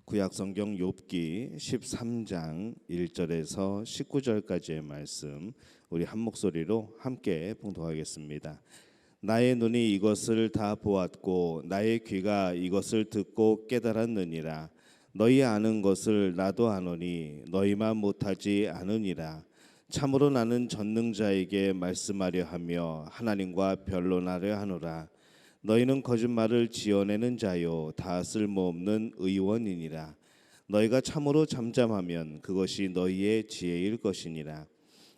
구약성경 욥기 13장 1절에서 19절까지의 말씀 우리 한 목소리로 함께 봉독하겠습니다. 나의 눈이 이것을 다 보았고 나의 귀가 이것을 듣고 깨달았느니라. 너희 아는 것을 나도 아노니 너희만 못하지 않으니라. 참으로 나는 전능자에게 말씀하려 하며 하나님과 변론하려 하노라. 너희는 거짓말을 지어내는 자요 다 쓸모없는 의원이니라. 너희가 참으로 잠잠하면 그것이 너희의 지혜일 것이니라.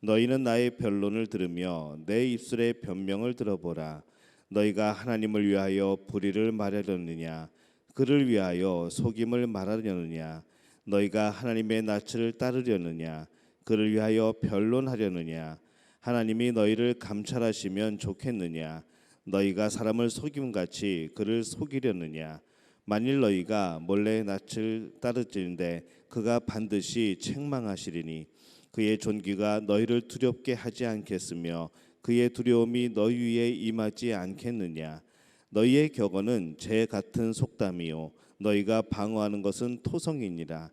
너희는 나의 변론을 들으며 내 입술의 변명을 들어보라. 너희가 하나님을 위하여 불의를 말하려느냐 그를 위하여 속임을 말하려느냐. 너희가 하나님의 낯을 따르려느냐 그를 위하여 변론하려느냐. 하나님이 너희를 감찰하시면 좋겠느냐. 너희가 사람을 속임같이 그를 속이려느냐. 만일 너희가 몰래 낯을 따르는데 그가 반드시 책망하시리니 그의 존귀가 너희를 두렵게 하지 않겠으며 그의 두려움이 너희 위에 임하지 않겠느냐. 너희의 격언은 재 같은 속담이요 너희가 방어하는 것은 토성이니라.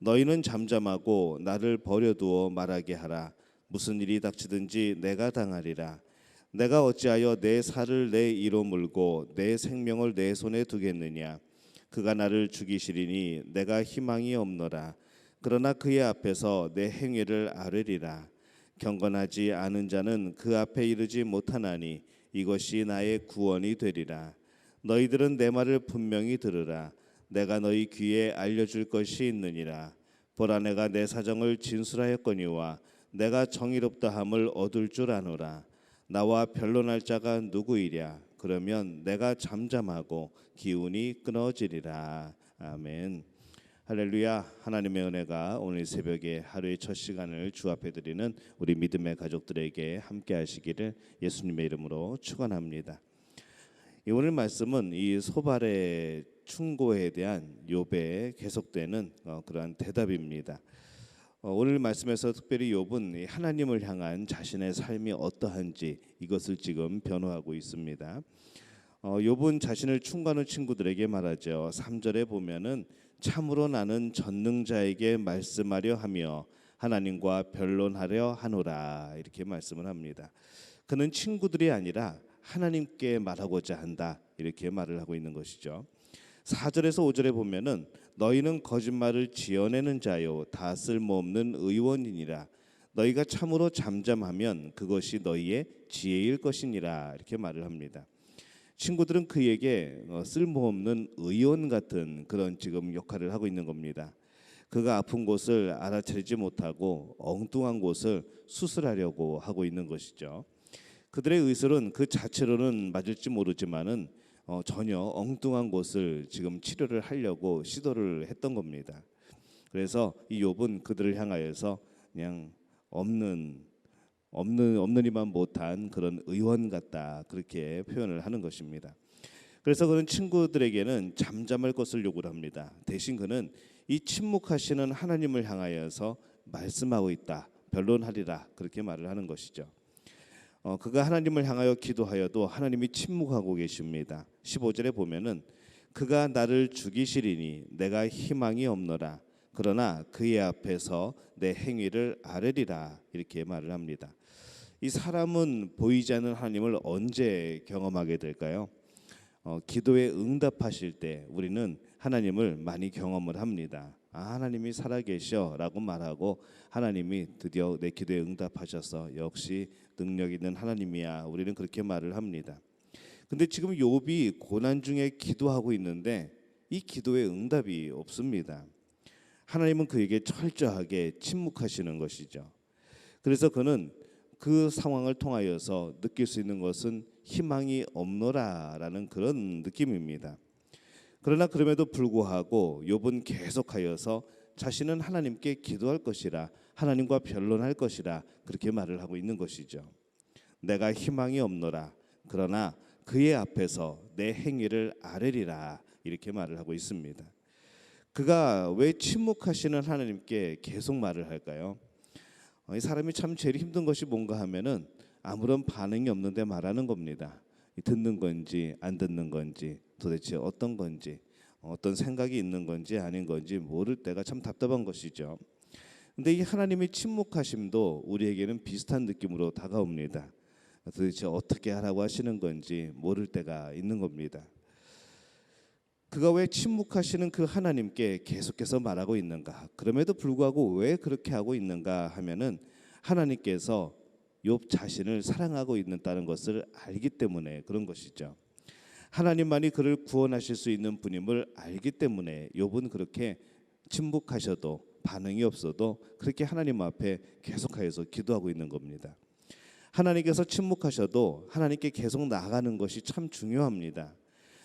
너희는 잠잠하고 나를 버려두어 말하게 하라. 무슨 일이 닥치든지 내가 당하리라. 내가 어찌하여 내 살을 내 이로 물고 내 생명을 내 손에 두겠느냐. 그가 나를 죽이시리니 내가 희망이 없노라. 그러나 그의 앞에서 내 행위를 아뢰리라. 경건하지 않은 자는 그 앞에 이르지 못하나니 이것이 나의 구원이 되리라. 너희들은 내 말을 분명히 들으라. 내가 너희 귀에 알려줄 것이 있느니라. 보라, 내가 내 사정을 진술하였거니와 내가 정의롭다함을 얻을 줄 아노라. 나와 변론할 자가 누구이랴. 그러면 내가 잠잠하고 기운이 끊어지리라. 아멘. 할렐루야. 하나님의 은혜가 오늘 새벽에 하루의 첫 시간을 주 앞에 드리는 우리 믿음의 가족들에게 함께 하시기를 예수님의 이름으로 축원합니다. 오늘 말씀은 이 소발의 충고에 대한 욥의 계속되는 그러한 대답입니다. 오늘 말씀에서 특별히 욥은 하나님을 향한 자신의 삶이 어떠한지 이것을 지금 변호하고 있습니다. 욥은 자신을 충고하는 친구들에게 말하죠. 3절에 보면은 참으로 나는 전능자에게 말씀하려 하며 하나님과 변론하려 하노라 이렇게 말씀을 합니다. 그는 친구들이 아니라 하나님께 말하고자 한다 이렇게 말을 하고 있는 것이죠. 4절에서 5절에 보면은 너희는 거짓말을 지어내는 자요 다 쓸모없는 의원이니라. 너희가 참으로 잠잠하면 그것이 너희의 지혜일 것이니라 이렇게 말을 합니다. 친구들은 그에게 쓸모없는 의원 같은 그런 지금 역할을 하고 있는 겁니다. 그가 아픈 곳을 알아차리지 못하고 엉뚱한 곳을 수술하려고 하고 있는 것이죠. 그들의 의술은 그 자체로는 맞을지 모르지만은 전혀 엉뚱한 곳을 지금 치료를 하려고 시도를 했던 겁니다. 그래서 이 욥은 그들을 향하여서 그냥 없느니만 못한 그런 의원 같다 그렇게 표현을 하는 것입니다. 그래서 그는 친구들에게는 잠잠할 것을 요구를 합니다. 대신 그는 이 침묵하시는 하나님을 향하여서 말씀하고 있다, 변론하리라 그렇게 말을 하는 것이죠. 그가 하나님을 향하여 기도하여도 하나님이 침묵하고 계십니다. 15절에 보면은 그가 나를 죽이시리니 내가 희망이 없노라. 그러나 그의 앞에서 내 행위를 아뢰리라 이렇게 말을 합니다. 이 사람은 보이지 않는 하나님을 언제 경험하게 될까요? 기도에 응답하실 때 우리는 하나님을 많이 경험을 합니다. 하나님이 살아계셔라고 말하고 하나님이 드디어 내 기도에 응답하셔서 역시 능력 있는 하나님이야 우리는 그렇게 말을 합니다. 근데 지금 욥이 고난 중에 기도하고 있는데 이 기도에 응답이 없습니다. 하나님은 그에게 철저하게 침묵하시는 것이죠. 그래서 그는 그 상황을 통하여서 느낄 수 있는 것은 희망이 없노라라는 그런 느낌입니다. 그러나 그럼에도 불구하고 욥은 계속하여서 자신은 하나님께 기도할 것이라 하나님과 변론할 것이라 그렇게 말을 하고 있는 것이죠. 내가 희망이 없노라. 그러나 그의 앞에서 내 행위를 아뢰리라 이렇게 말을 하고 있습니다. 그가 왜 침묵하시는 하나님께 계속 말을 할까요? 이 사람이 참 제일 힘든 것이 뭔가 하면은 아무런 반응이 없는데 말하는 겁니다. 듣는 건지 안 듣는 건지 도대체 어떤 건지 어떤 생각이 있는 건지 아닌 건지 모를 때가 참 답답한 것이죠. 근데 이 하나님의 침묵하심도 우리에게는 비슷한 느낌으로 다가옵니다. 도대체 어떻게 하라고 하시는 건지 모를 때가 있는 겁니다. 그가 왜 침묵하시는 그 하나님께 계속해서 말하고 있는가? 그럼에도 불구하고 왜 그렇게 하고 있는가 하면은 하나님께서 욥 자신을 사랑하고 있다는 것을 알기 때문에 그런 것이죠. 하나님만이 그를 구원하실 수 있는 분임을 알기 때문에 욥은 그렇게 침묵하셔도 반응이 없어도 그렇게 하나님 앞에 계속하여서 기도하고 있는 겁니다. 하나님께서 침묵하셔도 하나님께 계속 나아가는 것이 참 중요합니다.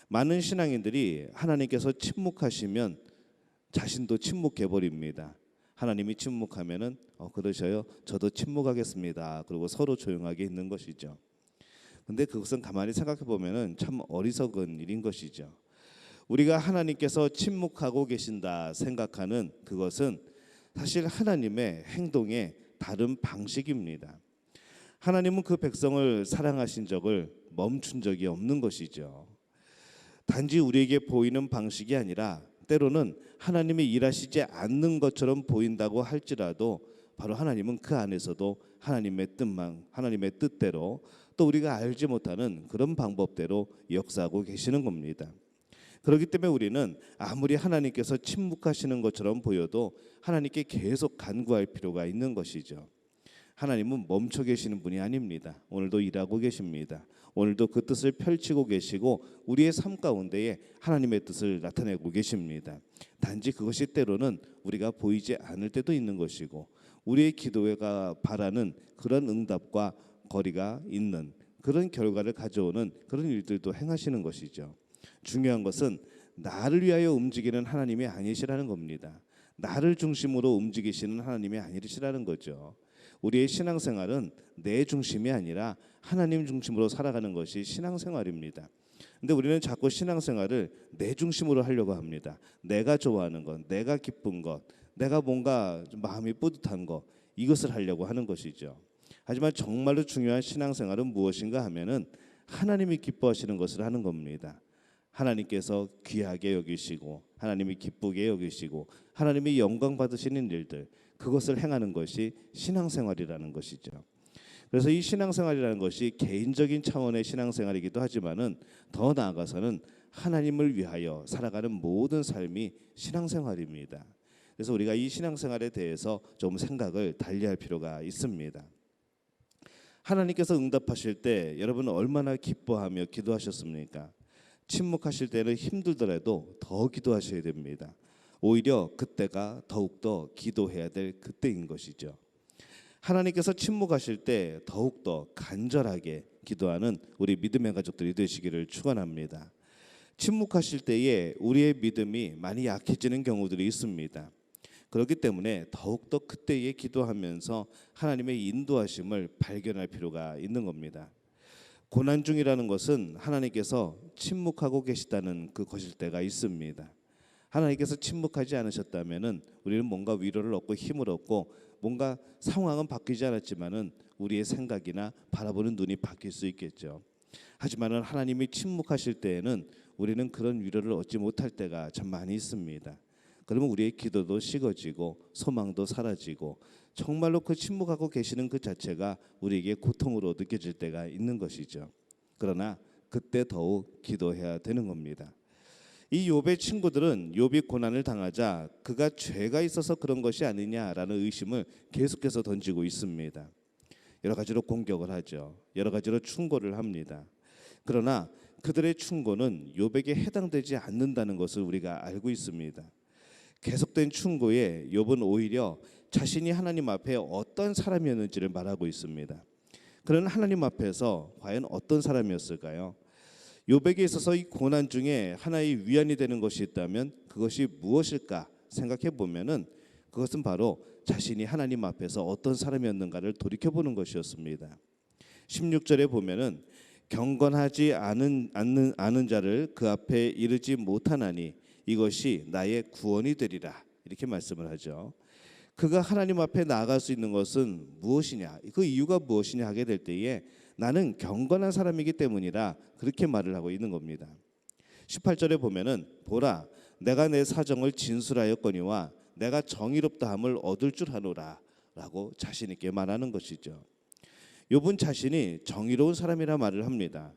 많은 신앙인들이 하나님께서 침묵하시면 자신도 침묵해 버립니다. 하나님이 침묵하면은 그러셔요. 저도 침묵하겠습니다. 그리고 서로 조용하게 있는 것이죠. 근데 그것은 가만히 생각해 보면은 참 어리석은 일인 것이죠. 우리가 하나님께서 침묵하고 계신다 생각하는 그것은 사실 하나님의 행동의 다른 방식입니다. 하나님은 그 백성을 사랑하신 적을 멈춘 적이 없는 것이죠. 단지 우리에게 보이는 방식이 아니라 때로는 하나님이 일하시지 않는 것처럼 보인다고 할지라도 바로 하나님은 그 안에서도 하나님의 뜻대로 또 우리가 알지 못하는 그런 방법대로 역사하고 계시는 겁니다. 그렇기 때문에 우리는 아무리 하나님께서 침묵하시는 것처럼 보여도 하나님께 계속 간구할 필요가 있는 것이죠. 하나님은 멈춰 계시는 분이 아닙니다. 오늘도 일하고 계십니다. 오늘도 그 뜻을 펼치고 계시고 우리의 삶 가운데에 하나님의 뜻을 나타내고 계십니다. 단지 그것이 때로는 우리가 보이지 않을 때도 있는 것이고 우리의 기도가 바라는 그런 응답과 거리가 있는 그런 결과를 가져오는 그런 일들도 행하시는 것이죠. 중요한 것은 나를 위하여 움직이는 하나님이 아니시라는 겁니다. 나를 중심으로 움직이시는 하나님이 아니시라는 거죠. 우리의 신앙생활은 내 중심이 아니라 하나님 중심으로 살아가는 것이 신앙생활입니다. 근데 우리는 자꾸 신앙생활을 내 중심으로 하려고 합니다. 내가 좋아하는 것, 내가 기쁜 것, 내가 뭔가 좀 마음이 뿌듯한 것, 이것을 하려고 하는 것이죠. 하지만 정말로 중요한 신앙생활은 무엇인가 하면은 하나님이 기뻐하시는 것을 하는 겁니다. 하나님께서 귀하게 여기시고 하나님이 기쁘게 여기시고 하나님이 영광 받으시는 일들, 그것을 행하는 것이 신앙생활이라는 것이죠. 그래서 이 신앙생활이라는 것이 개인적인 차원의 신앙생활이기도 하지만은 더 나아가서는 하나님을 위하여 살아가는 모든 삶이 신앙생활입니다. 그래서 우리가 이 신앙생활에 대해서 좀 생각을 달리할 필요가 있습니다. 하나님께서 응답하실 때 여러분은 얼마나 기뻐하며 기도하셨습니까? 침묵하실 때는 힘들더라도 더 기도하셔야 됩니다. 오히려 그때가 더욱더 기도해야 될 그때인 것이죠. 하나님께서 침묵하실 때 더욱더 간절하게 기도하는 우리 믿음의 가족들이 되시기를 축원합니다. 침묵하실 때에 우리의 믿음이 많이 약해지는 경우들이 있습니다. 그렇기 때문에 더욱더 그때에 기도하면서 하나님의 인도하심을 발견할 필요가 있는 겁니다. 고난 중이라는 것은 하나님께서 침묵하고 계시다는 그 것일 때가 있습니다. 하나님께서 침묵하지 않으셨다면은 우리는 뭔가 위로를 얻고 힘을 얻고 뭔가 상황은 바뀌지 않았지만은 우리의 생각이나 바라보는 눈이 바뀔 수 있겠죠. 하지만은 하나님이 침묵하실 때에는 우리는 그런 위로를 얻지 못할 때가 참 많이 있습니다. 그러면 우리의 기도도 식어지고 소망도 사라지고 정말로 그 침묵하고 계시는 그 자체가 우리에게 고통으로 느껴질 때가 있는 것이죠. 그러나 그때 더욱 기도해야 되는 겁니다. 이 욥의 친구들은 욥이 고난을 당하자 그가 죄가 있어서 그런 것이 아니냐라는 의심을 계속해서 던지고 있습니다. 여러 가지로 공격을 하죠. 여러 가지로 충고를 합니다. 그러나 그들의 충고는 욥에게 해당되지 않는다는 것을 우리가 알고 있습니다. 계속된 충고에 욥은 오히려 자신이 하나님 앞에 어떤 사람이었는지를 말하고 있습니다. 그는 하나님 앞에서 과연 어떤 사람이었을까요? 욥에게 있어서 이 고난 중에 하나의 위안이 되는 것이 있다면 그것이 무엇일까 생각해 보면은 그것은 바로 자신이 하나님 앞에서 어떤 사람이었는가를 돌이켜보는 것이었습니다. 16절에 보면은 경건하지 않은 자를 그 앞에 이르지 못하나니 이것이 나의 구원이 되리라, 이렇게 말씀을 하죠. 그가 하나님 앞에 나아갈 수 있는 것은 무엇이냐, 그 이유가 무엇이냐 하게 될 때에 나는 경건한 사람이기 때문이라 그렇게 말을 하고 있는 겁니다. 18절에 보면은 보라, 내가 내 사정을 진술하였거니와 내가 정의롭다함을 얻을 줄 아노라 라고 자신 있게 말하는 것이죠. 욥은 자신이 정의로운 사람이라 말을 합니다.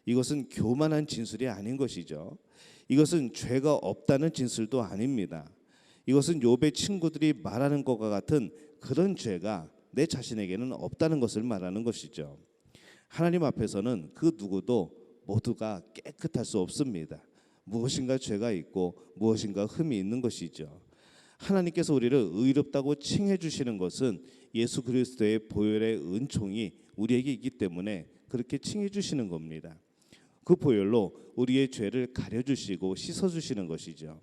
이것은 교만한 진술이 아닌 것이죠. 이것은 죄가 없다는 진술도 아닙니다. 이것은 욥의 친구들이 말하는 것과 같은 그런 죄가 내 자신에게는 없다는 것을 말하는 것이죠. 하나님 앞에서는 그 누구도 모두가 깨끗할 수 없습니다. 무엇인가 죄가 있고 무엇인가 흠이 있는 것이죠. 하나님께서 우리를 의롭다고 칭해 주시는 것은 예수 그리스도의 보혈의 은총이 우리에게 있기 때문에 그렇게 칭해 주시는 겁니다. 그 보혈로 우리의 죄를 가려주시고 씻어주시는 것이죠.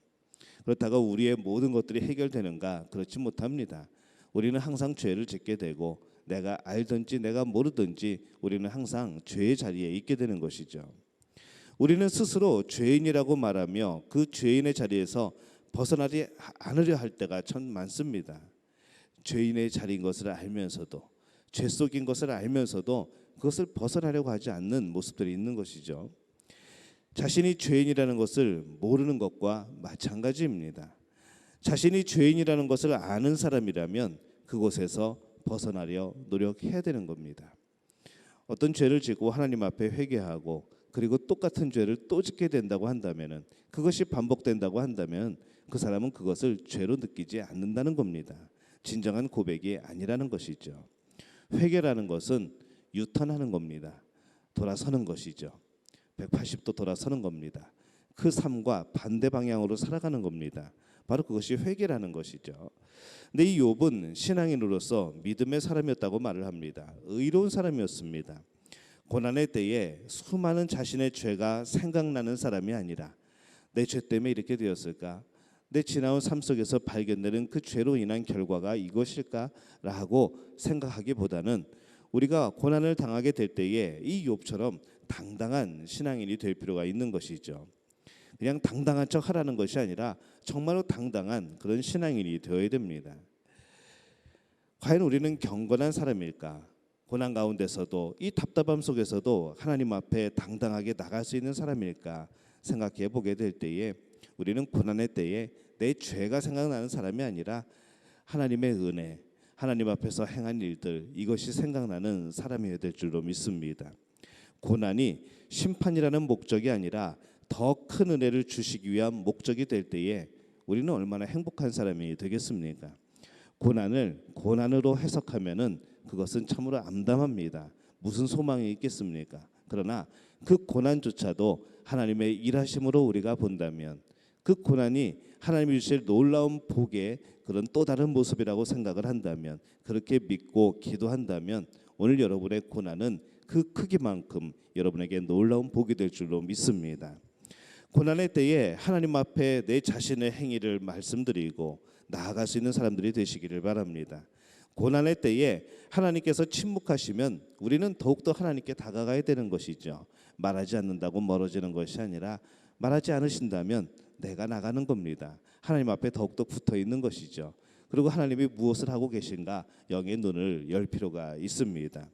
그렇다가 우리의 모든 것들이 해결되는가? 그렇지 못합니다. 우리는 항상 죄를 짓게 되고 내가 알든지 내가 모르든지 우리는 항상 죄의 자리에 있게 되는 것이죠. 우리는 스스로 죄인이라고 말하며 그 죄인의 자리에서 벗어나지 않으려 할 때가 참 많습니다. 죄인의 자리인 것을 알면서도 죄 속인 것을 알면서도 그것을 벗어나려고 하지 않는 모습들이 있는 것이죠. 자신이 죄인이라는 것을 모르는 것과 마찬가지입니다. 자신이 죄인이라는 것을 아는 사람이라면 그곳에서 벗어나려 노력해야 되는 겁니다. 어떤 죄를 짓고 하나님 앞에 회개하고 그리고 똑같은 죄를 또 짓게 된다고 한다면, 그것이 반복된다고 한다면 그 사람은 그것을 죄로 느끼지 않는다는 겁니다. 진정한 고백이 아니라는 것이죠. 회개라는 것은 유턴하는 겁니다. 돌아서는 것이죠. 180도 돌아서는 겁니다. 그 삶과 반대 방향으로 살아가는 겁니다. 바로 그것이 회개라는 것이죠. 근데 이 욥은 신앙인으로서 믿음의 사람이었다고 말을 합니다. 의로운 사람이었습니다. 고난의 때에 수많은 자신의 죄가 생각나는 사람이 아니라 내 죄 때문에 이렇게 되었을까? 내 지나온 삶 속에서 발견되는 그 죄로 인한 결과가 이것일까라고 생각하기보다는 우리가 고난을 당하게 될 때에 이 욥처럼 당당한 신앙인이 될 필요가 있는 것이죠. 그냥 당당한 척 하라는 것이 아니라 정말로 당당한 그런 신앙인이 되어야 됩니다. 과연 우리는 경건한 사람일까? 고난 가운데서도 이 답답함 속에서도 하나님 앞에 당당하게 나갈 수 있는 사람일까 생각해 보게 될 때에 우리는 고난의 때에 내 죄가 생각나는 사람이 아니라 하나님의 은혜, 하나님 앞에서 행한 일들, 이것이 생각나는 사람이어야 될 줄로 믿습니다. 고난이 심판이라는 목적이 아니라 더 큰 은혜를 주시기 위한 목적이 될 때에 우리는 얼마나 행복한 사람이 되겠습니까? 고난을 고난으로 해석하면은 그것은 참으로 암담합니다. 무슨 소망이 있겠습니까? 그러나 그 고난조차도 하나님의 일하심으로 우리가 본다면 그 고난이 하나님이 주실 놀라운 복의 그런 또 다른 모습이라고 생각을 한다면, 그렇게 믿고 기도한다면 오늘 여러분의 고난은 그 크기만큼 여러분에게 놀라운 복이 될 줄로 믿습니다. 고난의 때에 하나님 앞에 내 자신의 행위를 말씀드리고 나아갈 수 있는 사람들이 되시기를 바랍니다. 고난의 때에 하나님께서 침묵하시면 우리는 더욱더 하나님께 다가가야 되는 것이죠. 말하지 않는다고 멀어지는 것이 아니라 말하지 않으신다면 내가 나가는 겁니다. 하나님 앞에 더욱더 붙어 있는 것이죠. 그리고 하나님이 무엇을 하고 계신가 영의 눈을 열 필요가 있습니다.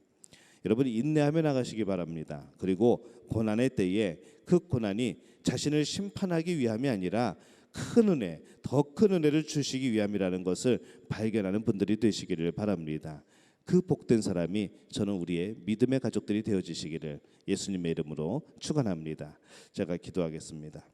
여러분이 인내하며 나가시기 바랍니다. 그리고 고난의 때에 그 고난이 자신을 심판하기 위함이 아니라 큰 은혜, 더 큰 은혜를 주시기 위함이라는 것을 발견하는 분들이 되시기를 바랍니다. 그 복된 사람이 저는 우리의 믿음의 가족들이 되어지시기를 예수님의 이름으로 축원합니다. 제가 기도하겠습니다.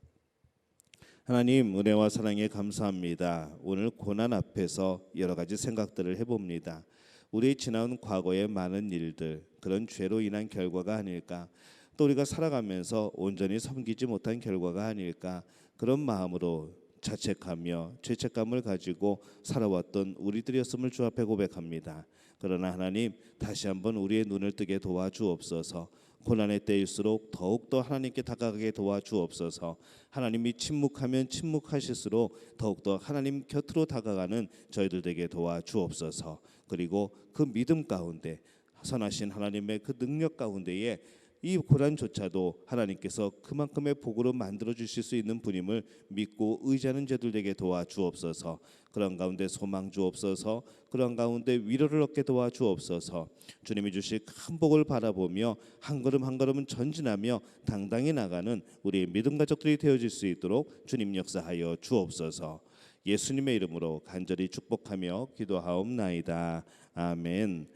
하나님, 은혜와 사랑에 감사합니다. 오늘 고난 앞에서 여러 가지 생각들을 해봅니다. 우리의 지나온 과거의 많은 일들, 그런 죄로 인한 결과가 아닐까, 또 우리가 살아가면서 온전히 섬기지 못한 결과가 아닐까, 그런 마음으로 자책하며 죄책감을 가지고 살아왔던 우리들이었음을 주 앞에 고백합니다. 그러나 하나님, 다시 한번 우리의 눈을 뜨게 도와주옵소서. 고난의 때일수록 더욱더 하나님께 다가가게 도와주옵소서. 하나님이 침묵하면 침묵하실수록 더욱더 하나님 곁으로 다가가는 저희들 되게 도와주옵소서. 그리고 그 믿음 가운데, 선하신 하나님의 그 능력 가운데에 이 고난조차도 하나님께서 그만큼의 복으로 만들어 주실 수 있는 분임을 믿고 의지하는 자들 되게 도와주옵소서. 그런 가운데 소망 주옵소서. 그런 가운데 위로를 얻게 도와주옵소서. 주님이 주실 큰 복을 바라보며 한 걸음 한 걸음은 전진하며 당당히 나가는 우리 믿음 가족들이 되어질 수 있도록 주님 역사하여 주옵소서. 예수님의 이름으로 간절히 축복하며 기도하옵나이다. 아멘.